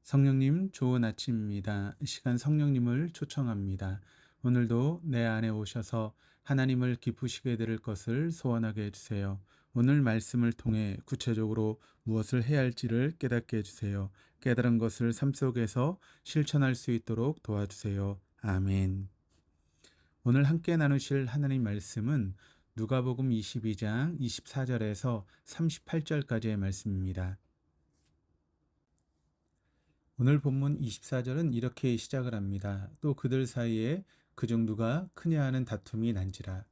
성령님, 좋은 아침입니다. 이 시간 성령님을 초청합니다. 오늘도 내 안에 오셔서 하나님을 기쁘시게 드릴 것을 소원하게 해주세요. 오늘 말씀을 통해 구체적으로 무엇을 해야 할지를 깨닫게 해주세요. 깨달은 것을 삶 속에서 실천할 수 있도록 도와주세요. 아멘. 오늘 함께 나누실 하나님 말씀은 누가복음 22장 24절에서 38절까지의 말씀입니다. 오늘 본문 24절은 이렇게 시작을 합니다. 또 그들 사이에 그중 누가 크냐 하는 다툼이 난지라.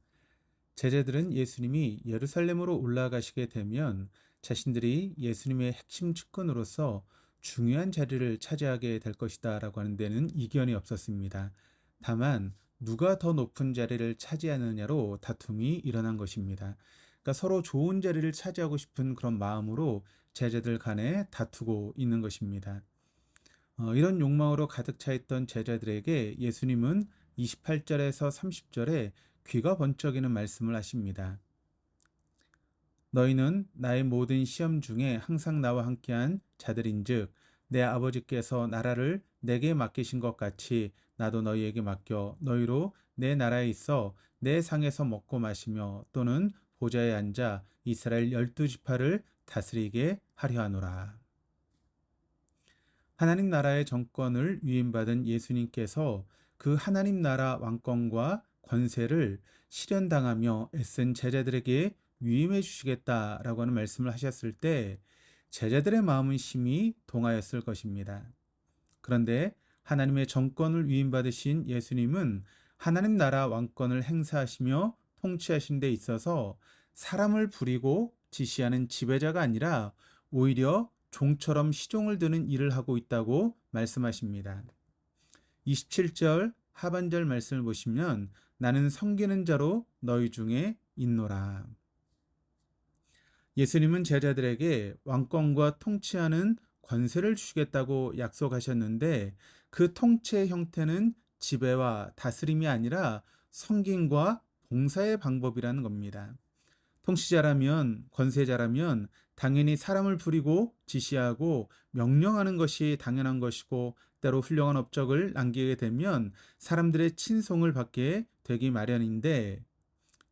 제자들은 예수님이 예루살렘으로 올라가시게 되면 자신들이 예수님의 핵심 측근으로서 중요한 자리를 차지하게 될 것이다 라고 하는 데는 이견이 없었습니다. 다만 누가 더 높은 자리를 차지하느냐로 다툼이 일어난 것입니다. 그러니까 서로 좋은 자리를 차지하고 싶은 그런 마음으로 제자들 간에 다투고 있는 것입니다. 이런 욕망으로 가득 차 있던 제자들에게 예수님은 28절에서 30절에 귀가 번쩍이는 말씀을 하십니다. 너희는 나의 모든 시험 중에 항상 나와 함께한 자들인즉 내 아버지께서 나라를 내게 맡기신 것 같이 나도 너희에게 맡겨 너희로 내 나라에 있어 내 상에서 먹고 마시며 또는 보좌에 앉아 이스라엘 12지파를 다스리게 하려 하노라. 하나님 나라의 정권을 위임받은 예수님께서 그 하나님 나라 왕권과 권세를 실현당하며 애쓴 제자들에게 위임해 주시겠다라고 하는 말씀을 하셨을 때 제자들의 마음은 심히 동하였을 것입니다. 그런데 하나님의 정권을 위임받으신 예수님은 하나님 나라 왕권을 행사하시며 통치하신 데 있어서 사람을 부리고 지시하는 지배자가 아니라 오히려 종처럼 시종을 드는 일을 하고 있다고 말씀하십니다. 27절 하반절 말씀을 보시면 나는 섬기는 자로 너희 중에 있노라. 예수님은 제자들에게 왕권과 통치하는 권세를 주시겠다고 약속하셨는데 그 통치의 형태는 지배와 다스림이 아니라 섬김과 봉사의 방법이라는 겁니다. 통치자라면, 권세자라면 당연히 사람을 부리고 지시하고 명령하는 것이 당연한 것이고 때로 훌륭한 업적을 남기게 되면 사람들의 친송을 받게 되기 마련인데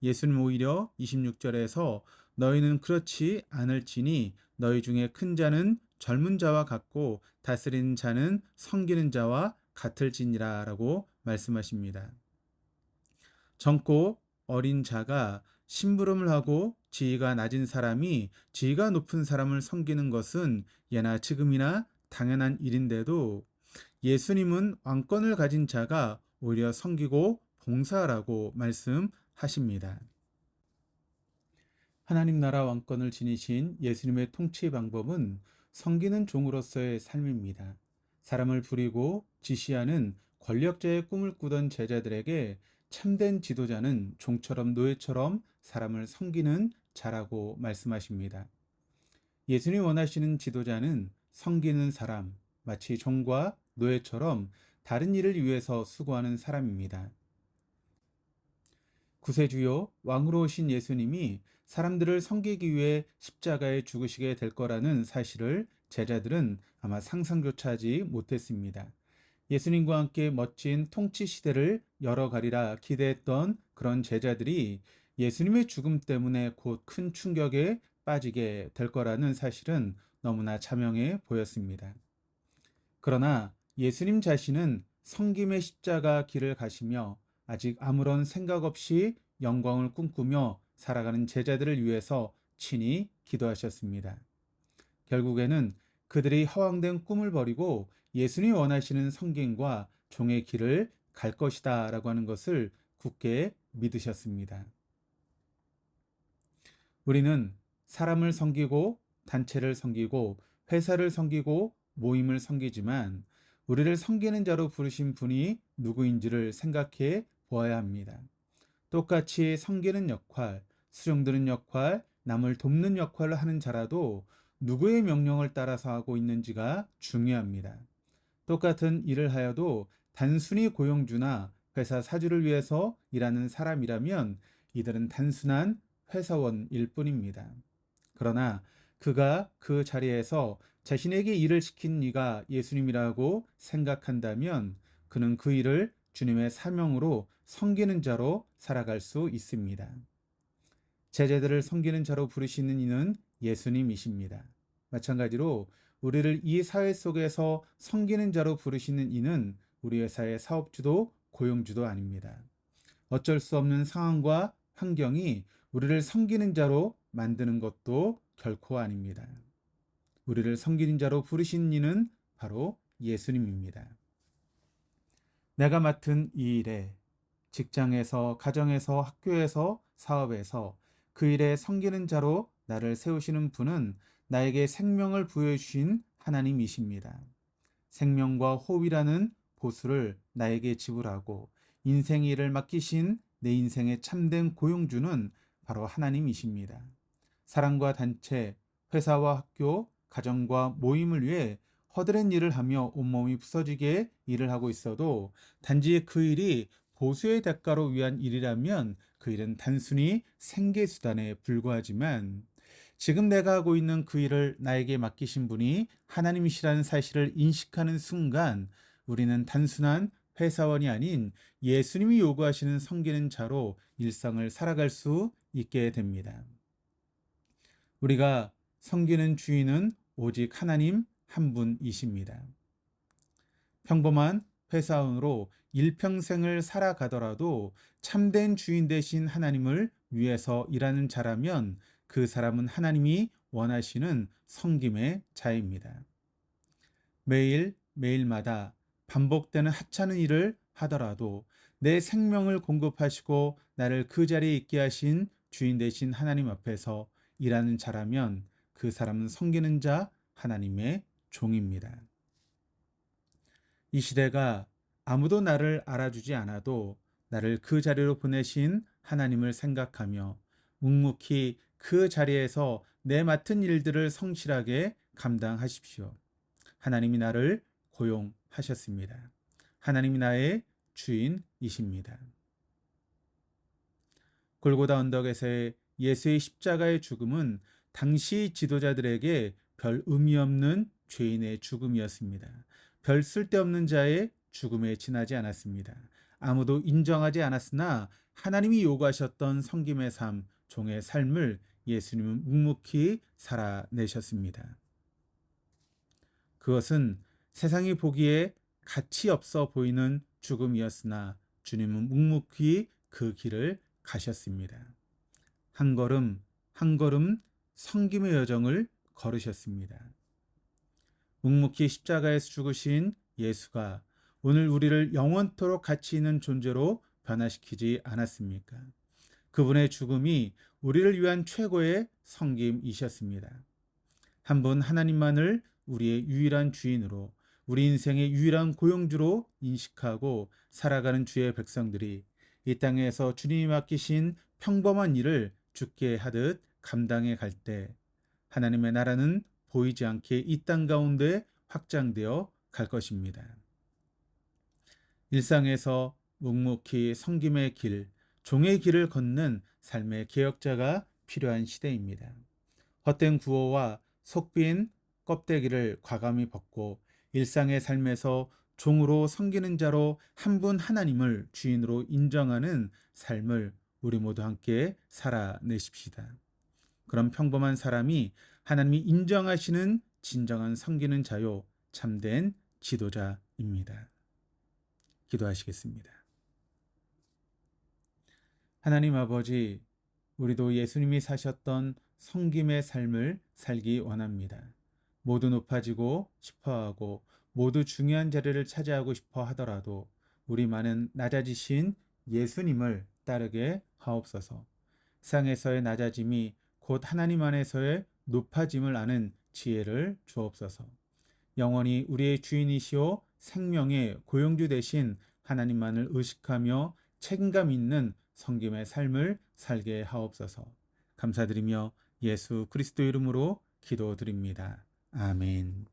예수님 오히려 26절에서 너희는 그렇지 않을지니 너희 중에 큰 자는 젊은 자와 같고 다스리는 자는 섬기는 자와 같을지니라 라고 말씀하십니다. 젊고 어린 자가 심부름을 하고 지위가 낮은 사람이 지위가 높은 사람을 섬기는 것은 예나 지금이나 당연한 일인데도 예수님은 왕권을 가진 자가 오히려 섬기고 봉사하라고 말씀하십니다. 하나님 나라 왕권을 지니신 예수님의 통치 방법은 섬기는 종으로서의 삶입니다. 사람을 부리고 지시하는 권력자의 꿈을 꾸던 제자들에게 참된 지도자는 종처럼 노예처럼 사람을 섬기는 자라고 말씀하십니다. 예수님 원하시는 지도자는 섬기는 사람, 마치 종과 노예처럼 다른 일을 위해서 수고하는 사람입니다. 구세주요 왕으로 오신 예수님이 사람들을 섬기기 위해 십자가에 죽으시게 될 거라는 사실을 제자들은 아마 상상조차 하지 못했습니다. 예수님과 함께 멋진 통치 시대를 열어가리라 기대했던 그런 제자들이 예수님의 죽음 때문에 곧 큰 충격에 빠지게 될 거라는 사실은 너무나 자명해 보였습니다. 그러나 예수님 자신은 섬김의 십자가 길을 가시며 아직 아무런 생각 없이 영광을 꿈꾸며 살아가는 제자들을 위해서 친히 기도하셨습니다. 결국에는 그들이 허황된 꿈을 버리고 예수님이 원하시는 섬김과 종의 길을 갈 것이다 라고 하는 것을 굳게 믿으셨습니다. 우리는 사람을 섬기고 단체를 섬기고 회사를 섬기고 모임을 섬기지만 우리를 섬기는 자로 부르신 분이 누구인지를 생각해 보아야 합니다. 똑같이 섬기는 역할, 수종드는 역할, 남을 돕는 역할을 하는 자라도 누구의 명령을 따라서 하고 있는지가 중요합니다. 똑같은 일을 하여도 단순히 고용주나 회사 사주를 위해서 일하는 사람이라면 이들은 단순한 회사원일 뿐입니다. 그러나 그가 그 자리에서 자신에게 일을 시킨 이가 예수님이라고 생각한다면 그는 그 일을 주님의 사명으로 섬기는 자로 살아갈 수 있습니다. 제자들을 섬기는 자로 부르시는 이는 예수님이십니다. 마찬가지로 우리를 이 사회 속에서 섬기는 자로 부르시는 이는 우리 회사의 사업주도 고용주도 아닙니다. 어쩔 수 없는 상황과 환경이 우리를 섬기는 자로 만드는 것도 결코 아닙니다. 우리를 섬기는 자로 부르신 이는 바로 예수님입니다. 내가 맡은 이 일에 직장에서, 가정에서, 학교에서, 사업에서 그 일에 섬기는 자로 나를 세우시는 분은 나에게 생명을 부여해 주신 하나님이십니다. 생명과 호흡이라는 보수를 나에게 지불하고 인생 일을 맡기신 내 인생의 참된 고용주는 바로 하나님이십니다. 사람과 단체, 회사와 학교, 가정과 모임을 위해 허드렛 일을 하며 온몸이 부서지게 일을 하고 있어도 단지 그 일이 보수의 대가로 위한 일이라면 그 일은 단순히 생계수단에 불과하지만 지금 내가 하고 있는 그 일을 나에게 맡기신 분이 하나님이시라는 사실을 인식하는 순간 우리는 단순한 회사원이 아닌 예수님이 요구하시는 섬기는 자로 일상을 살아갈 수 있게 됩니다. 우리가 섬기는 주인은 오직 하나님 한 분이십니다. 평범한 회사원으로 일평생을 살아가더라도 참된 주인 되신 하나님을 위해서 일하는 자라면 그 사람은 하나님이 원하시는 섬김의 자입니다. 매일마다 반복되는 하찮은 일을 하더라도 내 생명을 공급하시고 나를 그 자리에 있게 하신 주인 되신 하나님 앞에서 일하는 자라면 그 사람은 섬기는 자, 하나님의 종입니다. 이 시대가 아무도 나를 알아주지 않아도 나를 그 자리로 보내신 하나님을 생각하며 묵묵히 그 자리에서 내 맡은 일들을 성실하게 감당하십시오. 하나님이 나를 고용하셨습니다. 하나님이 나의 주인이십니다. 골고다 언덕에서의 예수의 십자가의 죽음은 당시 지도자들에게 별 의미 없는 죄인의 죽음이었습니다. 별 쓸데없는 자의 죽음에 지나지 않았습니다. 아무도 인정하지 않았으나 하나님이 요구하셨던 섬김의 삶, 종의 삶을 예수님은 묵묵히 살아내셨습니다. 그것은 세상이 보기에 가치 없어 보이는 죽음이었으나 주님은 묵묵히 그 길을 가셨습니다. 한 걸음 한 걸음 섬김의 여정을 걸으셨습니다. 묵묵히 십자가에서 죽으신 예수가 오늘 우리를 영원토록 가치 있는 존재로 변화시키지 않았습니까? 그분의 죽음이 우리를 위한 최고의 섬김이셨습니다. 한 분 하나님만을 우리의 유일한 주인으로, 우리 인생의 유일한 고용주로 인식하고 살아가는 주의 백성들이 이 땅에서 주님이 맡기신 평범한 일을 죽게 하듯 감당해 갈 때 하나님의 나라는 보이지 않게 이 땅 가운데 확장되어 갈 것입니다. 일상에서 묵묵히 섬김의 길, 종의 길을 걷는 삶의 개혁자가 필요한 시대입니다. 헛된 구호와 속빈 껍데기를 과감히 벗고 일상의 삶에서 종으로 섬기는 자로 한 분 하나님을 주인으로 인정하는 삶을 우리 모두 함께 살아내십시다. 그런 평범한 사람이 하나님이 인정하시는 진정한 섬기는 자요, 참된 지도자입니다. 기도하시겠습니다. 하나님 아버지, 우리도 예수님이 사셨던 섬김의 삶을 살기 원합니다. 모두 높아지고 싶어하고 모두 중요한 자리를 차지하고 싶어 하더라도 우리만은 낮아지신 예수님을 따르게 하옵소서. 세상에서의 낮아짐이 곧 하나님 안에서의 높아짐을 아는 지혜를 주옵소서. 영원히 우리의 주인이시오 생명의 고용주 되신 하나님만을 의식하며 책임감 있는 섬김의 삶을 살게 하옵소서. 감사드리며 예수 그리스도 이름으로 기도드립니다. 아멘.